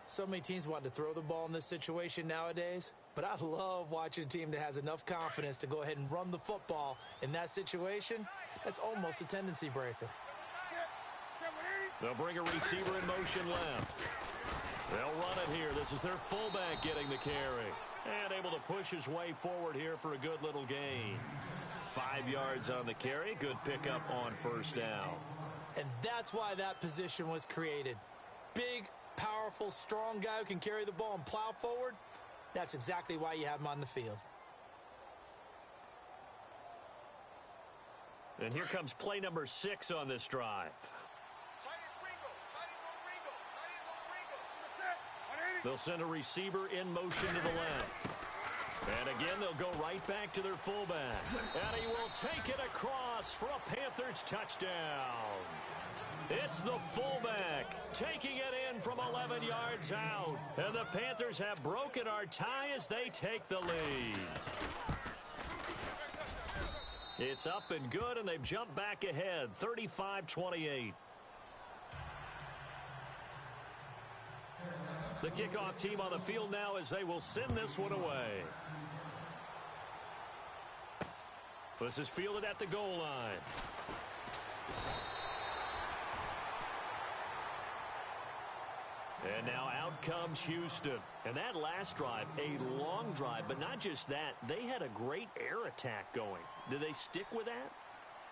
So many teams want to throw the ball in this situation nowadays, but I love watching a team that has enough confidence to go ahead and run the football in that situation. That's almost a tendency breaker. They'll bring a receiver in motion left. They'll run it here. This is their fullback getting the carry. And able to push his way forward here for a good little gain. 5 yards on the carry. Good pickup on first down. And that's why that position was created. Big, powerful, strong guy who can carry the ball and plow forward. That's exactly why you have him on the field. And here comes play number 6 on this drive. They'll send a receiver in motion to the left. And again, they'll go right back to their fullback. And he will take it across for a Panthers touchdown. It's the fullback taking it in from 11 yards out. And the Panthers have broken our tie as they take the lead. It's up and good, and they've jumped back ahead, 35-28. The kickoff team on the field now as they will send this one away. This is fielded at the goal line. And now out comes Houston. And that last drive, a long drive, but not just that. They had a great air attack going. Do they stick with that?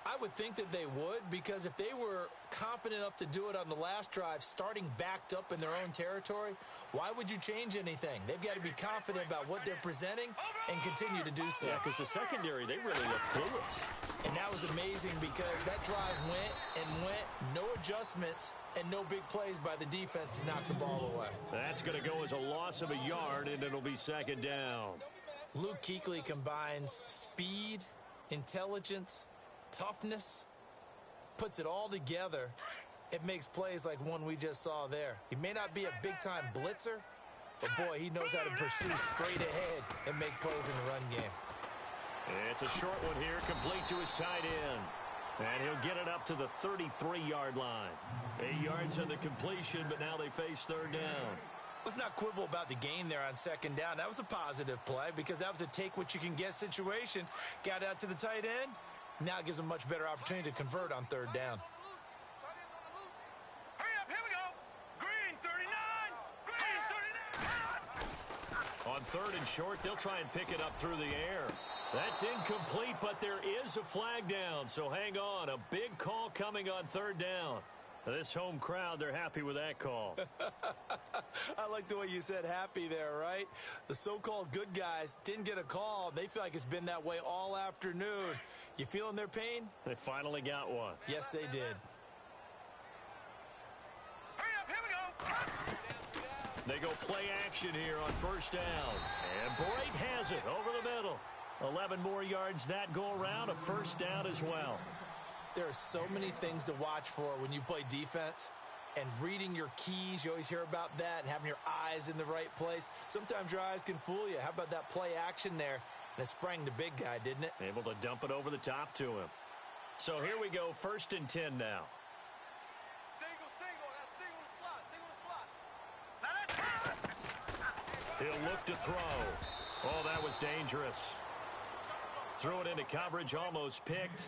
I would think that they would, because if they were competent enough to do it on the last drive, starting backed up in their own territory, why would you change anything? They've got to be confident about what they're presenting and continue to do so. Yeah, because the secondary, they really look clueless. And that was amazing because that drive went and went, no adjustments, and no big plays by the defense to knock the ball away. That's going to go as a loss of a yard, and it'll be second down. Luke Kuechly combines speed, intelligence, toughness, puts it all together. It makes plays like one we just saw there. He may not be a big-time blitzer, but boy, he knows how to pursue straight ahead and make plays in the run game. It's a short one here, complete to his tight end. And he'll get it up to the 33-yard line. 8 yards on the completion, but now they face third down. Let's not quibble about the gain there on second down. That was a positive play because that was a take-what-you-can-get situation. Got out to the tight end. Now it gives them a much better opportunity to convert on third down. Hurry up, here we go. Green 39. Green 39. On third and short, they'll try and pick it up through the air. That's incomplete, but there is a flag down, so hang on. A big call coming on third down. This home crowd, they're happy with that call. I like the way you said happy there, right? The so-called good guys didn't get a call. They feel like it's been that way all afternoon. You feeling their pain? They finally got one. Yes, they did. Hurry up, here we go. They go play action here on first down. And Boyd has it over the middle. 11 more yards that go around, a first down as well. There are so many things to watch for when you play defense, and reading your keys, you always hear about that, and having your eyes in the right place. Sometimes your eyes can fool you. How about that play action there? And it sprang the big guy, didn't it? Able to dump it over the top to him. So here we go, 1st and 10 now. He'll look to throw. Oh, that was dangerous. Threw it into coverage, almost picked,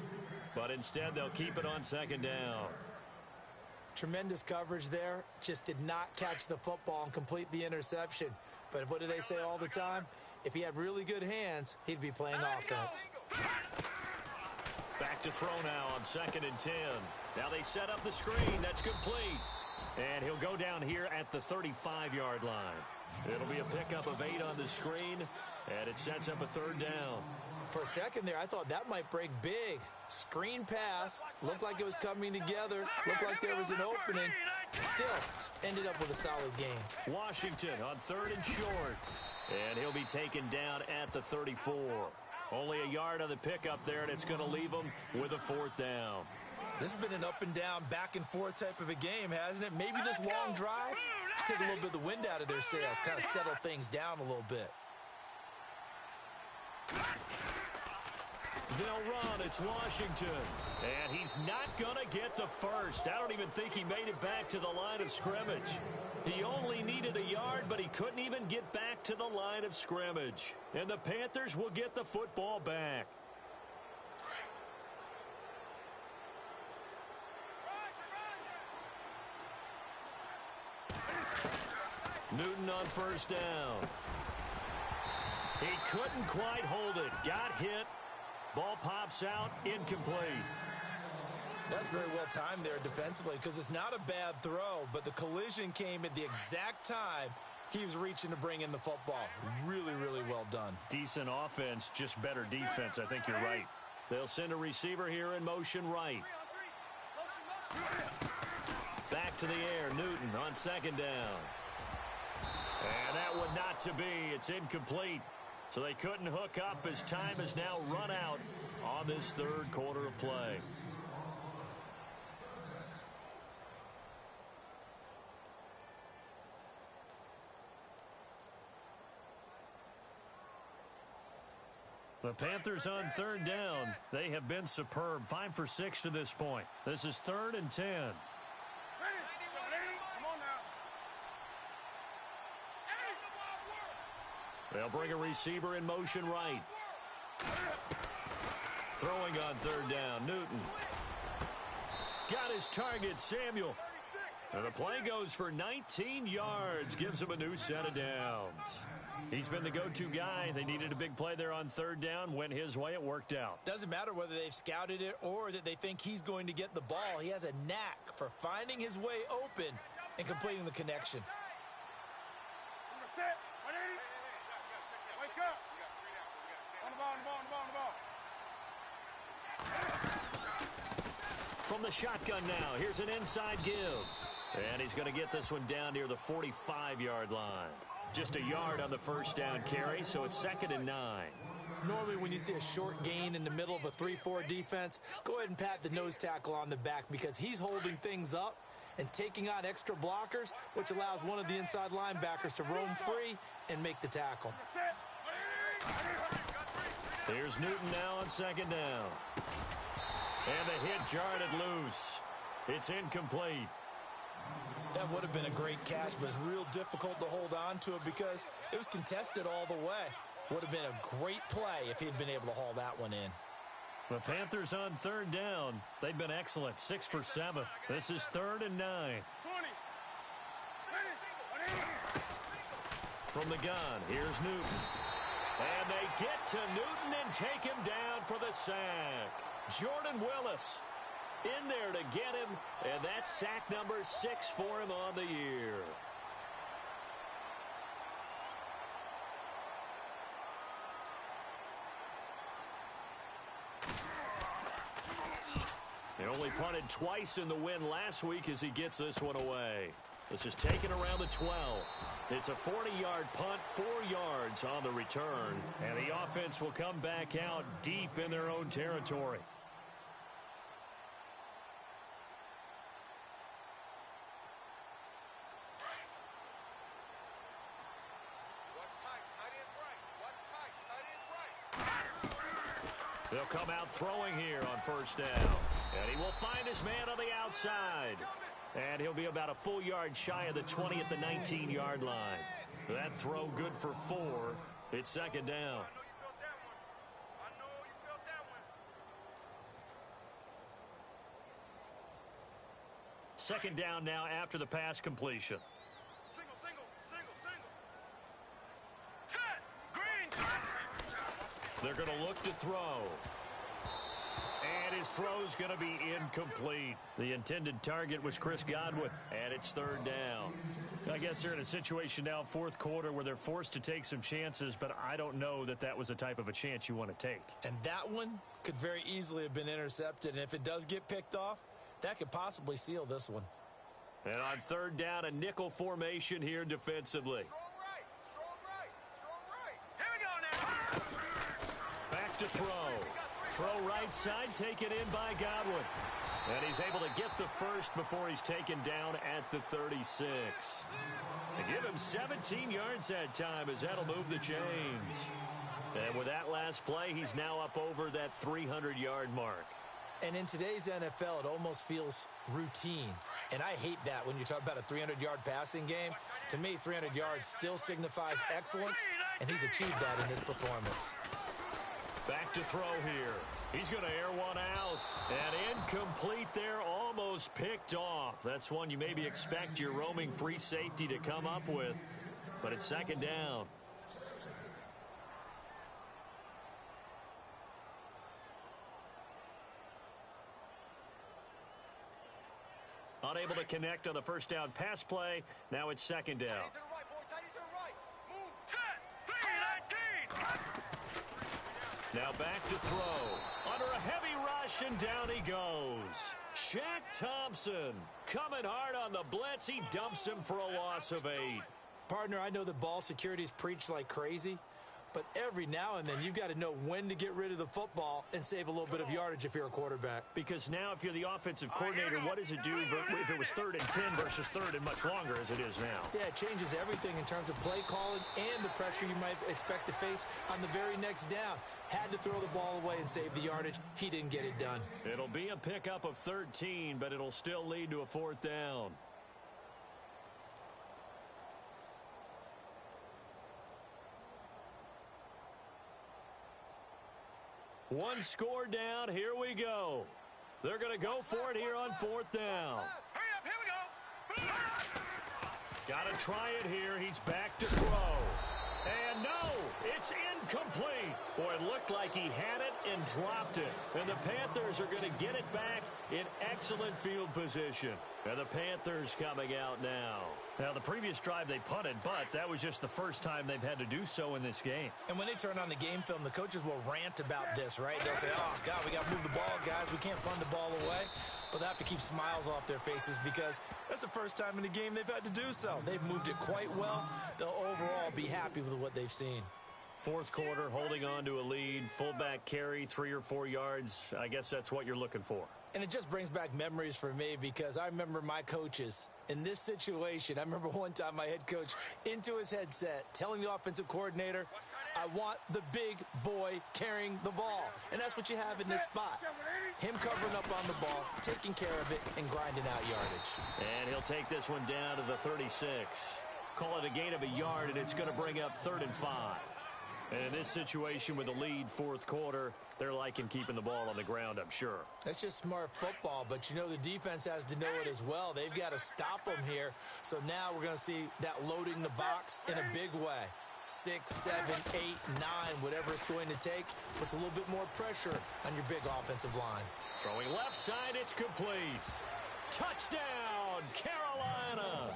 but instead they'll keep it on 2nd down. Tremendous coverage there. Just did not catch the football and complete the interception. But what do they say all the time? If he had really good hands, he'd be playing offense. Back to throw now on 2nd and 10. Now they set up the screen. That's complete. And he'll go down here at the 35-yard line. It'll be a pickup of 8 on the screen, and it sets up a 3rd down. For a second there, I thought that might break big. Screen pass. Looked like it was coming together. Looked like there was an opening. Still, ended up with a solid game. Washington on 3rd and short. And he'll be taken down at the 34. Only a yard on the pickup there, and it's going to leave him with a 4th down. This has been an up and down, back and forth type of a game, hasn't it? Maybe this long drive took a little bit of the wind out of their sails, kind of settled things down a little bit. They'll run. It's Washington. And he's not going to get the first. I don't even think he made it back to the line of scrimmage. He only needed a yard, but he couldn't even get back to the line of scrimmage. And the Panthers will get the football back. Newton on 1st down. He couldn't quite hold it. Got hit. Ball pops out, incomplete. That's very well timed there defensively, because it's not a bad throw, but the collision came at the exact time he was reaching to bring in the football. Really, really well done. Decent offense, just better defense. I think you're right. They'll send a receiver here in motion right. Back to the air, Newton on 2nd down. And that one not to be. It's incomplete. So they couldn't hook up as time has now run out on this 3rd quarter of play. The Panthers on 3rd down. They have been superb. 5 for 6 to this point. This is 3rd and 10. They'll bring a receiver in motion right. Throwing on 3rd down, Newton. Got his target, Samuel. And the play goes for 19 yards. Gives him a new set of downs. He's been the go-to guy. They needed a big play there on 3rd down. Went his way. It worked out. Doesn't matter whether they've scouted it or that they think he's going to get the ball. He has a knack for finding his way open and completing the connection. From the shotgun now, here's an inside give. And he's going to get this one down near the 45-yard line. Just a yard on the 1st down carry, so it's 2nd and 9. Normally when you see a short gain in the middle of a 3-4 defense, go ahead and pat the nose tackle on the back, because he's holding things up and taking on extra blockers, which allows one of the inside linebackers to roam free and make the tackle. Here's Newton now on 2nd down. And the hit jarred it loose. It's incomplete. That would have been a great catch, but it's real difficult to hold on to it because it was contested all the way. Would have been a great play if he had been able to haul that one in. The Panthers on 3rd down. They've been excellent. 6 for 7. This is 3rd and 9. From the gun, here's Newton. And they get to Newton and take him down for the sack. Jordan Willis in there to get him, and that's sack number 6 for him on the year. He only punted twice in the win last week as he gets this one away. This is taken around the 12. It's a 40-yard punt, 4 yards on the return, and the offense will come back out deep in their own territory. They'll come out throwing here on first down. And he will find his man on the outside. And he'll be about a full yard shy of the 20 at the 19-yard line. That throw good for 4. It's second down. Second down now after the pass completion. They're going to look to throw. And his throw's going to be incomplete. The intended target was Chris Godwin, and it's third down. I guess they're in a situation now, fourth quarter, where they're forced to take some chances, but I don't know that that was the type of a chance you want to take. And that one could very easily have been intercepted, and if it does get picked off, that could possibly seal this one. And on third down, a nickel formation here defensively. Back to throw. Throw right side, taken in by Godwin. And he's able to get the first before he's taken down at the 36. They give him 17 yards that time as that'll move the chains. And with that last play, he's now up over that 300-yard mark. And in today's NFL, it almost feels routine. And I hate that when you talk about a 300-yard passing game. To me, 300 yards still signifies excellence, and he's achieved that in this performance. Back to throw here. He's going to air one out. And incomplete there, almost picked off. That's one you maybe expect your roaming free safety to come up with. But it's second down. Unable to connect on the first down pass play. Now it's second down. Now back to throw. Under a heavy rush, and down he goes. Shaq Thompson coming hard on the blitz. He dumps him for a loss of 8. Partner, I know that ball security is preached like crazy, but every now and then you've got to know when to get rid of the football and save a little bit of yardage if you're a quarterback. Because now if you're the offensive coordinator, what does it do if it was 3rd and 10 versus 3rd and much longer as it is now? Yeah, it changes everything in terms of play calling and the pressure you might expect to face on the very next down. Had to throw the ball away and save the yardage. He didn't get it done. It'll be a pickup of 13, but it'll still lead to a 4th down. One score down. Here we go. They're going to go for it here on 4th down. Hurry up, here we go. Got to try it here. He's back to throw. And no, it's incomplete. Boy, it looked like he had it and dropped it. And the Panthers are going to get it back in excellent field position. And the Panthers coming out now. Now, the previous drive they punted, but that was just the first time they've had to do so in this game. And when they turn on the game film, the coaches will rant about this, right? They'll say, oh, God, we got to move the ball, guys. We can't punt the ball away. But they have to keep smiles off their faces because that's the first time in the game they've had to do so. They've moved it quite well. They'll overall be happy with what they've seen. Fourth quarter, holding on to a lead. Fullback carry, 3 or 4 yards. I guess that's what you're looking for. And it just brings back memories for me because I remember my coaches in this situation. I remember one time my head coach into his headset telling the offensive coordinator, I want the big boy carrying the ball. And that's what you have in this spot. Him covering up on the ball, taking care of it, and grinding out yardage. And he'll take this one down to the 36. Call it a gain of a yard, and it's going to bring up 3rd and 5. And in this situation with the lead, fourth quarter, they're liking keeping the ball on the ground, I'm sure. That's just smart football, but you know the defense has to know it as well. They've got to stop them here. So now we're going to see that loading the box in a big way. 6, 7, 8, 9, whatever it's going to take, puts a little bit more pressure on your big offensive line. Throwing left side, it's complete. Touchdown, Carolina!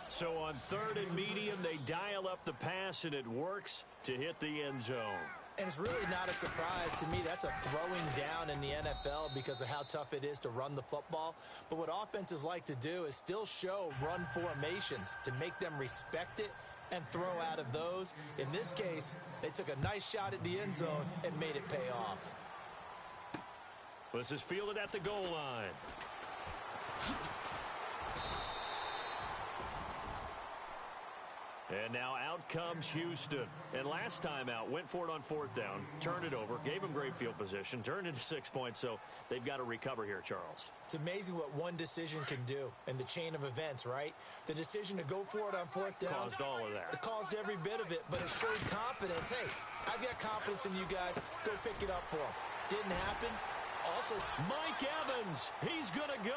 So on 3rd and medium, they dial up the pass, and it works to hit the end zone. And it's really not a surprise to me. That's a throwing down in the NFL because of how tough it is to run the football. But what offenses like to do is still show run formations to make them respect it and throw out of those. In this case, they took a nice shot at the end zone and made it pay off. This is fielded at the goal line. And now out comes Houston. And last time out, went for it on 4th down, turned it over, gave them great field position, turned into 6 points, so they've got to recover here, Charles. It's amazing what one decision can do in the chain of events, right? The decision to go for it on 4th down. Caused all of that. It caused every bit of it, but it showed confidence. Hey, I've got confidence in you guys. Go pick it up for them. Didn't happen. Also, Mike Evans, he's going to go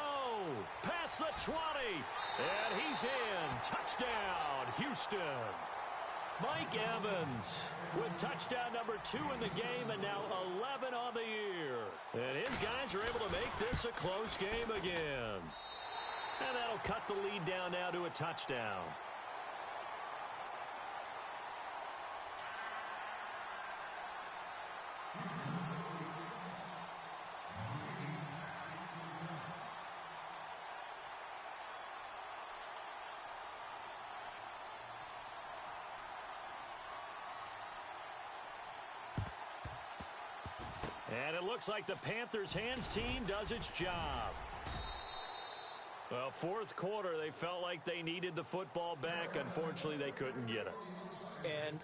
past the 20, and he's in. Touchdown, Houston. Mike Evans with touchdown number 2 in the game, and now 11 on the year. And his guys are able to make this a close game again. And that'll cut the lead down now to a touchdown. And it looks like the Panthers' hands team does its job. Well, 4th quarter, they felt like they needed the football back. Unfortunately, they couldn't get it. And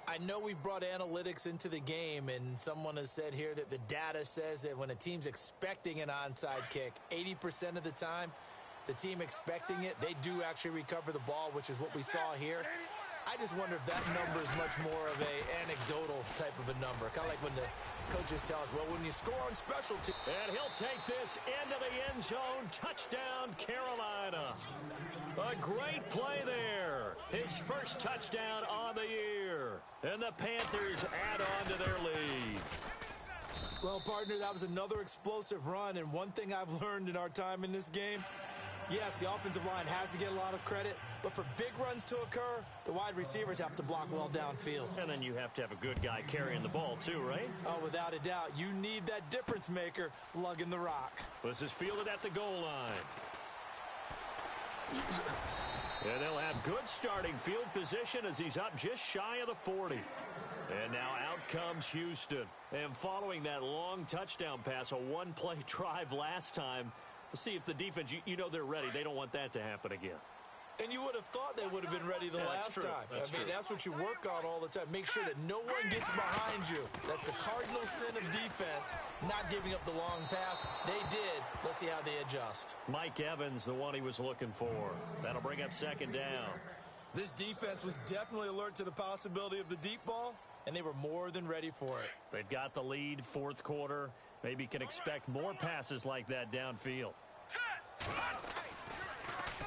I know we brought analytics into the game, and someone has said here that the data says that when a team's expecting an onside kick, 80% of the time, the team expecting it, they do actually recover the ball, which is what we saw here. I just wonder if that number is much more of a anecdotal type of a number. Kind of like when the coaches tell us, well, when you score on special teams. And he'll take this into the end zone. Touchdown, Carolina. A great play there. His first touchdown on the year. And the Panthers add on to their lead. Well, partner, that was another explosive run. And one thing I've learned in our time in this game, yes, the offensive line has to get a lot of credit, but for big runs to occur, the wide receivers have to block well downfield. And then you have to have a good guy carrying the ball too, right? Oh, without a doubt. You need that difference maker lugging the rock. This is fielded at the goal line. And they'll have good starting field position as he's up just shy of the 40. And now out comes Houston. And following that long touchdown pass, a one-play drive last time, let's see if the defense, you know they're ready. They don't want that to happen again. And you would have thought they would have been ready the last time. That's what you work on all the time. Make sure that no one gets behind you. That's the cardinal sin of defense, not giving up the long pass. They did. Let's see how they adjust. Mike Evans, the one he was looking for. That'll bring up 2nd down. This defense was definitely alert to the possibility of the deep ball, and they were more than ready for it. They've got the lead, 4th quarter. Maybe can expect more passes like that downfield.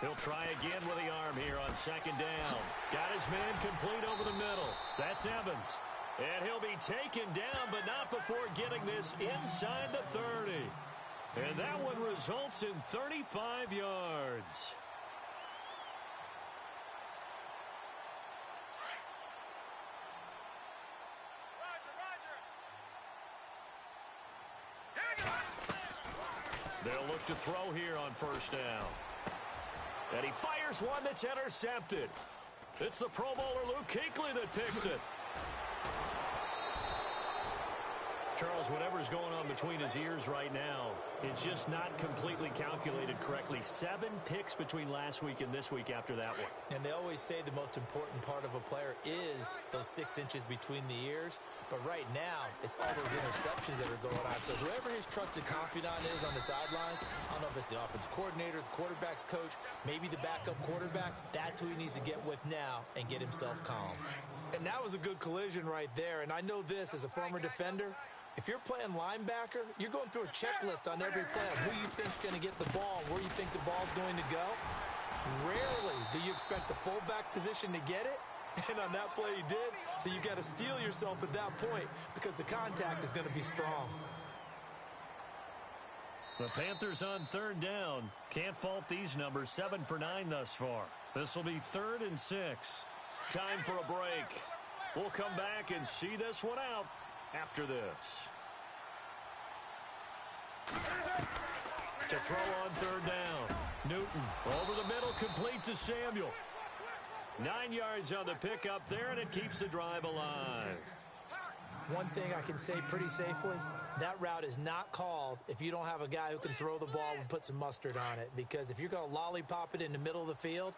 He'll try again with the arm here on 2nd down. Got his man complete over the middle. That's Evans. And he'll be taken down, but not before getting this inside the 30. And that one results in 35 yards. They'll look to throw here on 1st down. And he fires one that's intercepted. It's the Pro Bowler Luke Kuechly that picks it. Charles, whatever's going on between his ears right now, it's just not completely calculated correctly. 7 picks between last week and this week after that one. And they always say the most important part of a player is those 6 inches between the ears. But right now, it's all those interceptions that are going on. So whoever his trusted confidant is on the sidelines, I don't know if it's the offensive coordinator, the quarterback's coach, maybe the backup quarterback, that's who he needs to get with now and get himself calm. And that was a good collision right there. And I know this as a former defender. If you're playing linebacker, you're going through a checklist on every play of who you think's going to get the ball, where you think the ball's going to go. Rarely do you expect the fullback position to get it, And on that play, he did. So you got to steel yourself at that point because the contact is going to be strong. The Panthers on third down. Can't fault these numbers. 7 for 9 thus far. This will be 3rd and 6. Time for a break. We'll come back and see this one out after this. To throw on third down. Newton over the middle, complete to Samuel. 9 yards on the pickup there, and it keeps the drive alive. One thing I can say pretty safely, that route is not called if you don't have a guy who can throw the ball and put some mustard on it. Because if you're going to lollipop it in the middle of the field,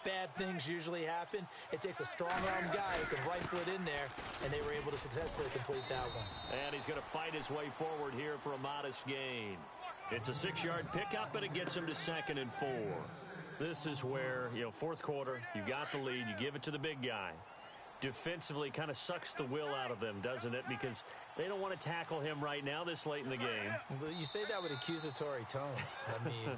bad things usually happen. It takes a strong-arm guy who can rifle it in there, and they were able to successfully complete that one. And he's going to fight his way forward here for a modest gain. It's a 6-yard pickup, and it gets him to 2nd and 4. This is where, fourth quarter, you got the lead, you give it to the big guy. Defensively kind of sucks the will out of them, doesn't it? Because they don't want to tackle him right now this late in the game. Well, you say that with accusatory tones. I mean,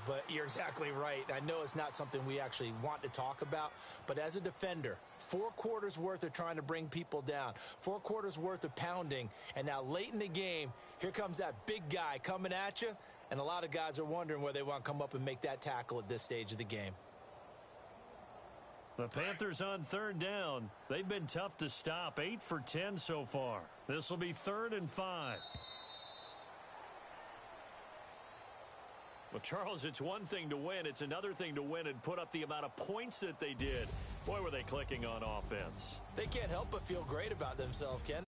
but you're exactly right. I know it's not something we actually want to talk about, but as a defender, 4 quarters worth of trying to bring people down, 4 quarters worth of pounding, and now late in the game, here comes that big guy coming at you, and a lot of guys are wondering where they want to come up and make that tackle at this stage of the game. The Panthers on third down. They've been tough to stop. 8 for 10 so far. This will be 3rd and 5. Well, Charles, it's one thing to win. It's another thing to win and put up the amount of points that they did. Boy, were they clicking on offense. They can't help but feel great about themselves, Ken.